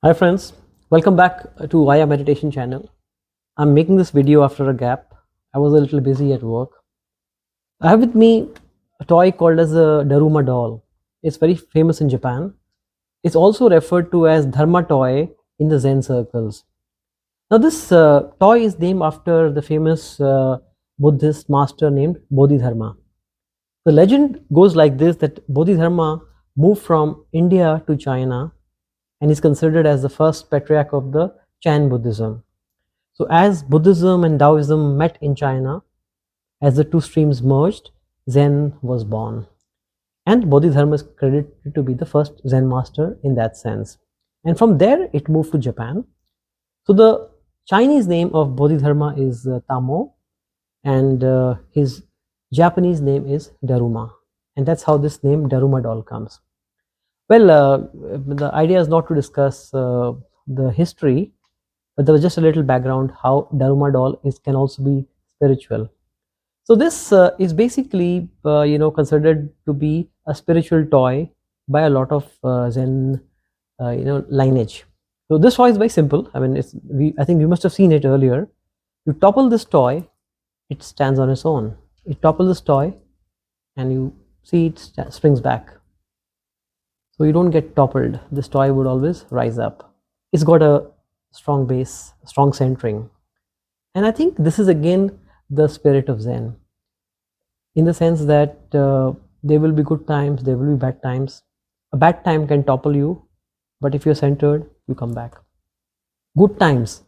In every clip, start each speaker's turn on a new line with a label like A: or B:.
A: Hi friends, welcome back to Vaya Meditation channel. I'm making this video after a gap. I was a little busy at work. I have with me a toy called as a Daruma Doll. It's very famous in Japan. It's also referred to as Dharma Toy in the Zen Circles. Now this toy is named after the famous Buddhist master named Bodhidharma. The legend goes like this, that Bodhidharma moved from India to China and is considered as the first patriarch of the Chan Buddhism. So as Buddhism and Taoism met in China, as the two streams merged, Zen was born. And Bodhidharma is credited to be the first Zen master in that sense. And from there, it moved to Japan. So the Chinese name of Bodhidharma is Damo, and his Japanese name is Daruma. And that's how this name Daruma Doll comes. Well, the idea is not to discuss the history, but there was just a little background how Daruma Doll can also be spiritual. So this is basically considered to be a spiritual toy by a lot of Zen lineage. So this toy is very simple. I mean, I think you must have seen it earlier. You topple this toy, it stands on its own. You topple this toy, and you see it springs back. So you don't get toppled. This toy would always rise up. It's got a strong base, strong centering. And I think this is again the spirit of Zen, in the sense that there will be good times, there will be bad times. A bad time can topple you, but if you're centered, you come back. Good times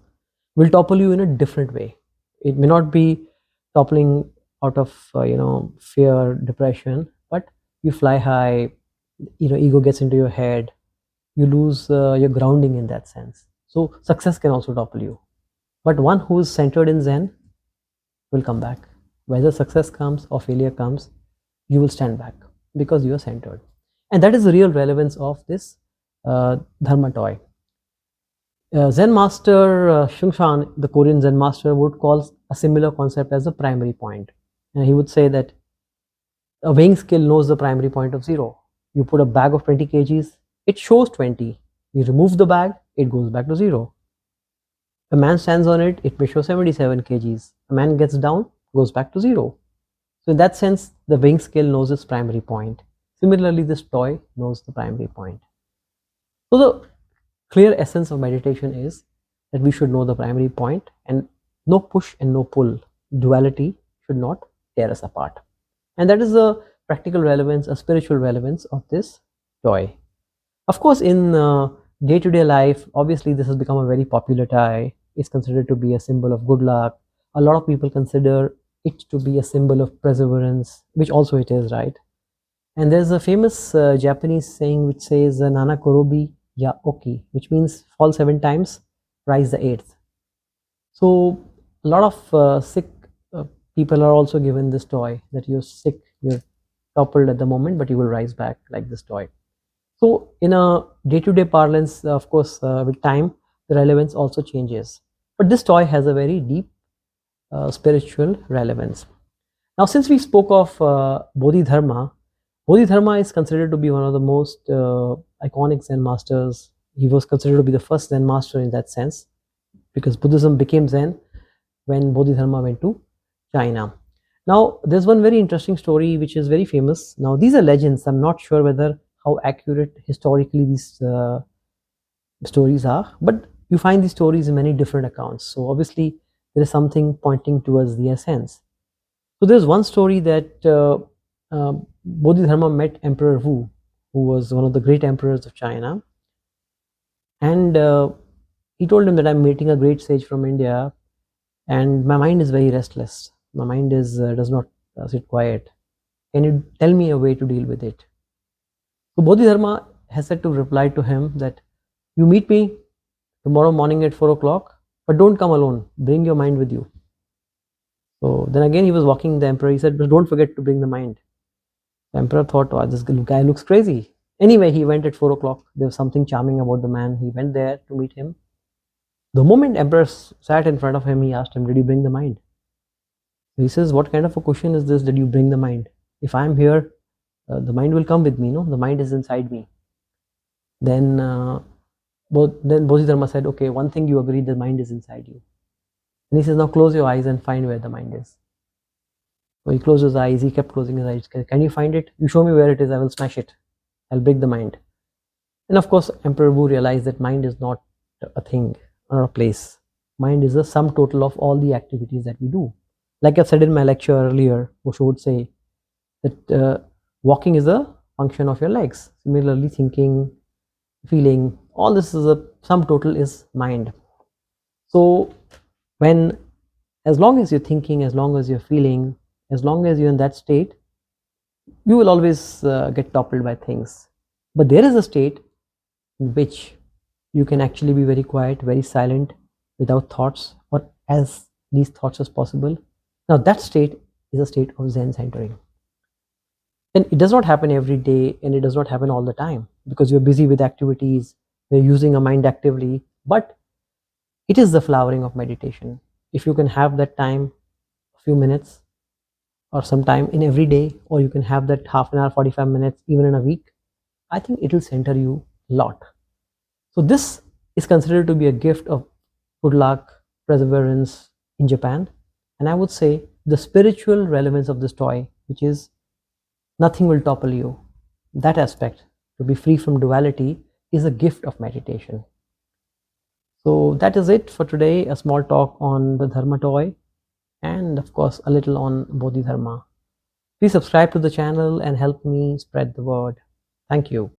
A: will topple you in a different way. It may not be toppling out of fear, depression, but you fly high. Ego gets into your head. You lose your grounding in that sense. So success can also topple you, but one who is centered in Zen will come back. Whether success comes or failure comes, you will stand back because you are centered. And that is the real relevance of this Dharma Toy. Zen Master Seung Sahn, the Korean Zen Master, would call a similar concept as the primary point. And he would say that a weighing scale knows the primary point of 0. You put a bag of 20 kgs, it shows 20. You remove the bag, it goes back to 0. A man stands on it, it may show 77 kgs. A man gets down, goes back to 0. So in that sense, the weighing scale knows its primary point. Similarly, this toy knows the primary point. So the clear essence of meditation is that we should know the primary point, and no push and no pull. Duality should not tear us apart. And that is the practical relevance, a spiritual relevance of this toy. Of course, in day-to-day life, obviously this has become a very popular toy. It's considered to be a symbol of good luck. A lot of people consider it to be a symbol of perseverance, which also it is, right? And there's a famous Japanese saying which says "Nana korobi ya oki," which means fall 7 times, rise the 8th. So a lot of sick people are also given this toy, that you're sick, you're toppled at the moment, but you will rise back like this toy. So in a day-to-day parlance, of course, with time, the relevance also changes. But this toy has a very deep spiritual relevance. Now, since we spoke of Bodhidharma, Bodhidharma is considered to be one of the most iconic Zen masters. He was considered to be the first Zen master in that sense, because Buddhism became Zen when Bodhidharma went to China. Now, there's one very interesting story which is very famous. Now, these are legends. I'm not sure whether how accurate historically these stories are, but you find these stories in many different accounts. So obviously, there is something pointing towards the essence. So there's one story that Bodhidharma met Emperor Wu, who was one of the great emperors of China, and he told him that I'm meeting a great sage from India, and my mind is very restless. My mind is does not sit quiet. Can you tell me a way to deal with it? So Bodhidharma has said to reply to him that you meet me tomorrow morning at 4 o'clock, but don't come alone. Bring your mind with you. So then again he was walking the emperor. He said, but don't forget to bring the mind. The emperor thought, oh, this guy looks crazy. Anyway, he went at 4 o'clock. There was something charming about the man. He went there to meet him. The moment emperor sat in front of him, he asked him, did you bring the mind? He says, what kind of a question is this, that you bring the mind? If I'm here, the mind will come with me, no? The mind is inside me. Then then Bodhidharma said, okay, one thing you agreed, the mind is inside you. And he says, now close your eyes and find where the mind is. So he closed his eyes, he kept closing his eyes. Can you find it? You show me where it is, I will smash it. I'll break the mind. And of course, Emperor Wu realized that mind is not a thing or a place. Mind is the sum total of all the activities that we do. Like I've said in my lecture earlier, Osho would say that walking is a function of your legs. Similarly, thinking, feeling, all this is a sum total is mind. So as long as you're thinking, as long as you're feeling, as long as you're in that state, you will always get toppled by things. But there is a state in which you can actually be very quiet, very silent, without thoughts, or as least thoughts as possible. Now that state is a state of Zen centering. And it does not happen every day, and it does not happen all the time, because you're busy with activities, you're using a mind actively, but it is the flowering of meditation. If you can have that time, a few minutes, or some time in every day, or you can have that half an hour, 45 minutes, even in a week, I think it will center you a lot. So this is considered to be a gift of good luck, perseverance in Japan. And I would say the spiritual relevance of this toy, which is nothing will topple you, that aspect, to be free from duality, is a gift of meditation. So that is it for today, a small talk on the Dharma Toy, and of course a little on Bodhidharma. Please subscribe to the channel and help me spread the word. Thank you.